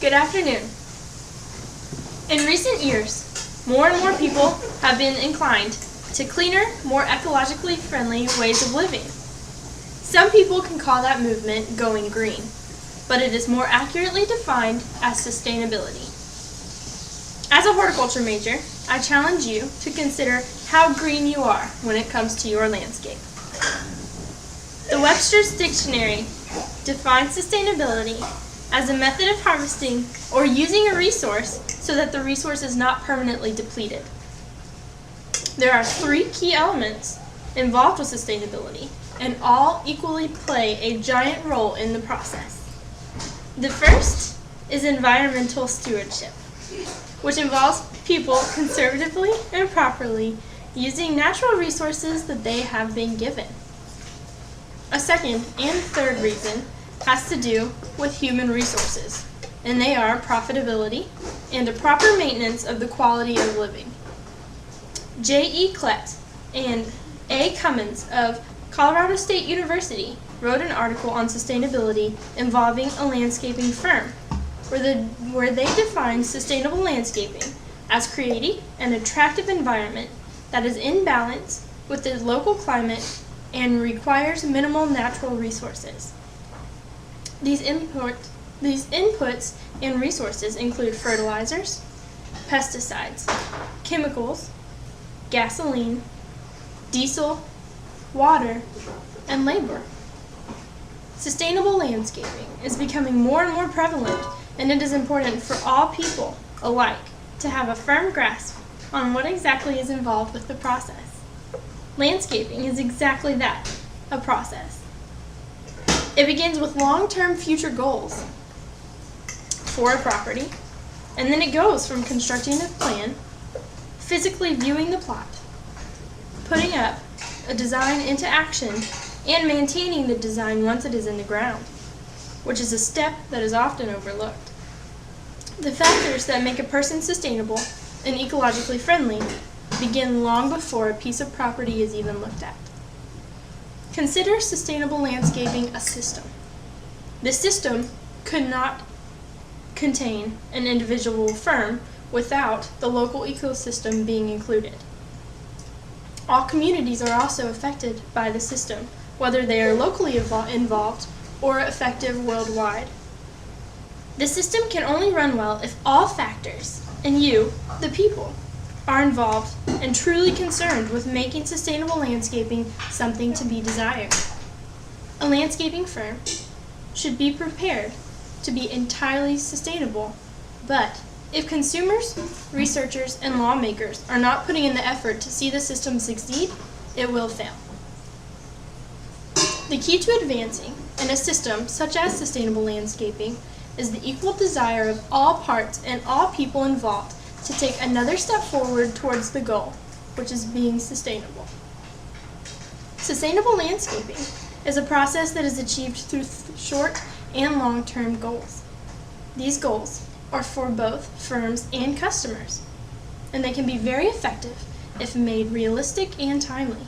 Good afternoon. In recent years, more and more people have been inclined to cleaner, more ecologically friendly ways of living. Some people can call that movement going green, but it is more accurately defined as sustainability. As a horticulture major, I challenge you to consider how green you are when it comes to your landscape. The Webster's Dictionary defines sustainability as a method of harvesting or using a resource so that the resource is not permanently depleted. There are three key elements involved with sustainability, and all equally play a giant role in the process. The first is environmental stewardship, which involves people conservatively and properly using natural resources that they have been given. A second and third reason has to do with human resources, and they are profitability and a proper maintenance of the quality of living. J.E. Klett and A. Cummins of Colorado State University wrote an article on sustainability involving a landscaping firm, where they define sustainable landscaping as creating an attractive environment that is in balance with the local climate and requires minimal natural resources. These inputs and resources include fertilizers, pesticides, chemicals, gasoline, diesel, water, and labor. Sustainable landscaping is becoming more and more prevalent, and it is important for all people alike to have a firm grasp on what exactly is involved with the process. Landscaping is exactly that, a process. It begins with long-term future goals for a property, and then it goes from constructing a plan, physically viewing the plot, putting up a design into action, and maintaining the design once it is in the ground, which is a step that is often overlooked. The factors that make a person sustainable and ecologically friendly begin long before a piece of property is even looked at. Consider sustainable landscaping a system. This system could not contain an individual firm without the local ecosystem being included. All communities are also affected by the system, whether they are locally involved or effective worldwide. The system can only run well if all factors, and you, the people, are involved and truly concerned with making sustainable landscaping something to be desired. A landscaping firm should be prepared to be entirely sustainable, but if consumers, researchers, and lawmakers are not putting in the effort to see the system succeed, it will fail. The key to advancing in a system such as sustainable landscaping is the equal desire of all parts and all people involved to take another step forward towards the goal, which is being sustainable. Sustainable landscaping is a process that is achieved through short and long-term goals. These goals are for both firms and customers, and they can be very effective if made realistic and timely.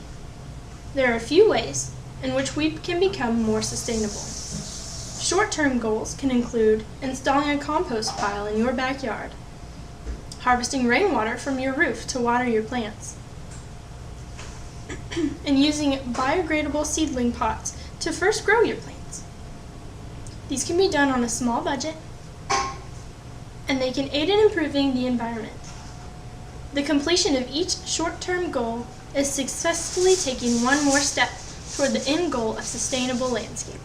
There are a few ways in which we can become more sustainable. Short-term goals can include installing a compost pile in your backyard, harvesting rainwater from your roof to water your plants, and using biodegradable seedling pots to first grow your plants. These can be done on a small budget, and they can aid in improving the environment. The completion of each short-term goal is successfully taking one more step toward the end goal of sustainable landscaping.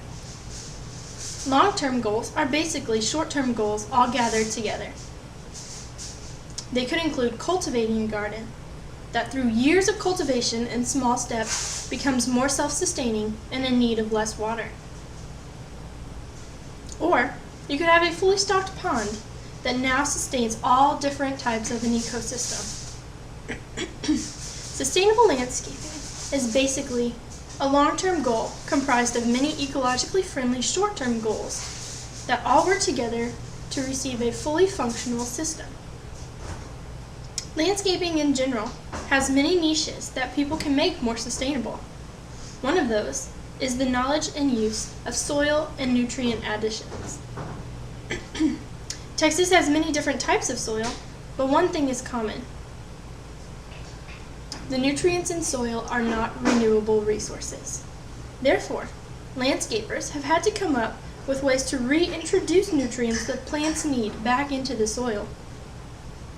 Long-term goals are basically short-term goals all gathered together. They could include cultivating a garden that through years of cultivation and small steps becomes more self-sustaining and in need of less water. Or you could have a fully stocked pond that now sustains all different types of an ecosystem. Sustainable landscaping is basically a long-term goal comprised of many ecologically friendly short-term goals that all work together to receive a fully functional system. Landscaping in general has many niches that people can make more sustainable. One of those is the knowledge and use of soil and nutrient additions. Texas has many different types of soil, but one thing is common. The nutrients in soil are not renewable resources. Therefore, landscapers have had to come up with ways to reintroduce nutrients that plants need back into the soil.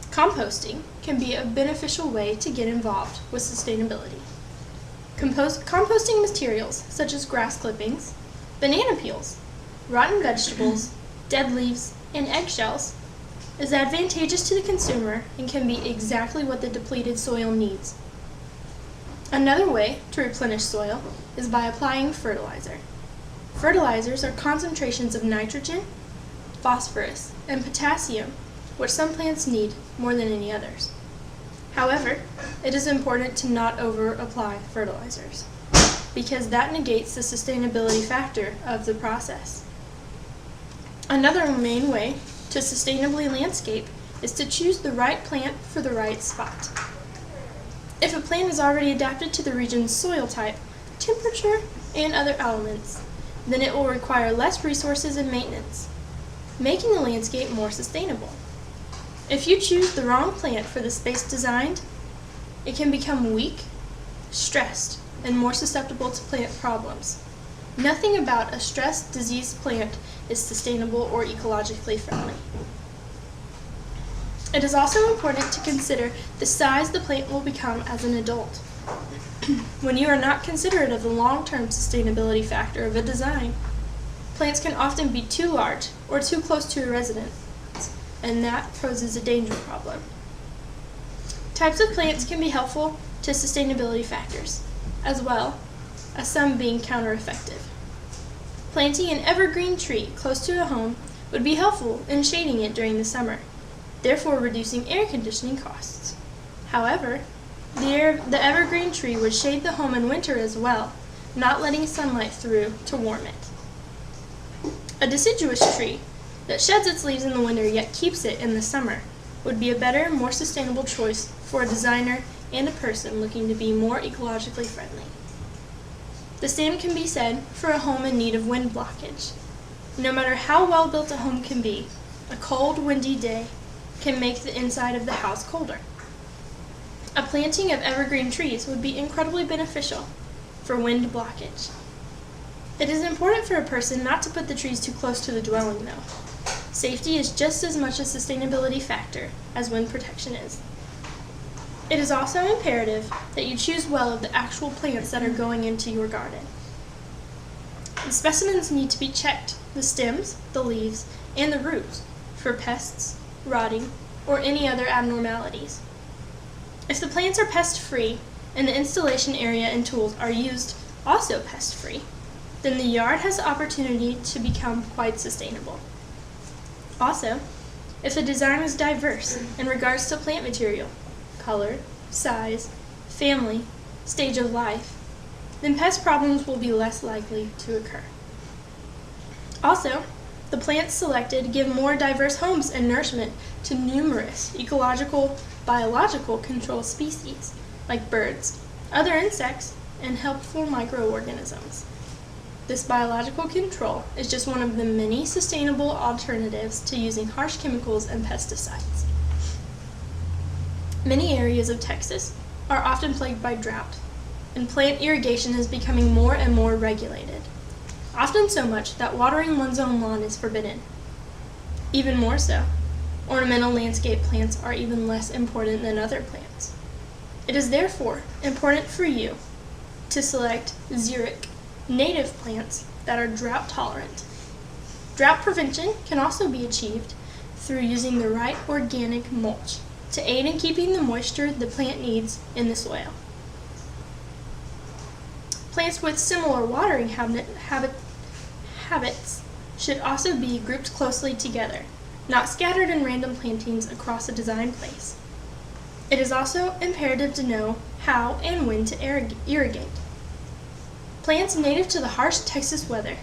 Composting can be a beneficial way to get involved with sustainability. Composting materials such as grass clippings, banana peels, rotten vegetables, dead leaves, and eggshells is advantageous to the consumer and can be exactly what the depleted soil needs. Another way to replenish soil is by applying fertilizer. Fertilizers are concentrations of nitrogen, phosphorus, and potassium, which some plants need more than any others. However, it is important to not over-apply fertilizers, because that negates the sustainability factor of the process. Another main way to sustainably landscape is to choose the right plant for the right spot. If a plant is already adapted to the region's soil type, temperature, and other elements, then it will require less resources and maintenance, making the landscape more sustainable. If you choose the wrong plant for the space designed, it can become weak, stressed, and more susceptible to plant problems. Nothing about a stressed, diseased plant is sustainable or ecologically friendly. It is also important to consider the size the plant will become as an adult. When you are not considerate of the long-term sustainability factor of a design, plants can often be too large or too close to a residence, and that poses a danger problem. Types of plants can be helpful to sustainability factors, as well as some being counter-effective. Planting an evergreen tree close to a home would be helpful in shading it during the summer, therefore reducing air conditioning costs. However, the evergreen tree would shade the home in winter as well, not letting sunlight through to warm it. A deciduous tree that sheds its leaves in the winter yet keeps it in the summer would be a better, more sustainable choice for a designer and a person looking to be more ecologically friendly. The same can be said for a home in need of wind blockage. No matter how well built a home can be, a cold, windy day can make the inside of the house colder. A planting of evergreen trees would be incredibly beneficial for wind blockage. It is important for a person not to put the trees too close to the dwelling though. Safety is just as much a sustainability factor as wind protection is. It is also imperative that you choose well of the actual plants that are going into your garden. The specimens need to be checked, the stems, the leaves, and the roots, for pests, rotting, or any other abnormalities. If the plants are pest-free and the installation area and tools are used also pest-free, then the yard has the opportunity to become quite sustainable. Also, if the design is diverse in regards to plant material, color, size, family, stage of life, then pest problems will be less likely to occur. Also, the plants selected give more diverse homes and nourishment to numerous ecological, biological control species, like birds, other insects, and helpful microorganisms. This biological control is just one of the many sustainable alternatives to using harsh chemicals and pesticides. Many areas of Texas are often plagued by drought, and plant irrigation is becoming more and more regulated, often so much that watering one's own lawn is forbidden. Even more so, ornamental landscape plants are even less important than other plants. It is therefore important for you to select xeric, native plants that are drought tolerant. Drought prevention can also be achieved through using the right organic mulch to aid in keeping the moisture the plant needs in the soil. Plants with similar watering habits should also be grouped closely together, not scattered in random plantings across a design place. It is also imperative to know how and when to irrigate. Plants native to the harsh Texas weather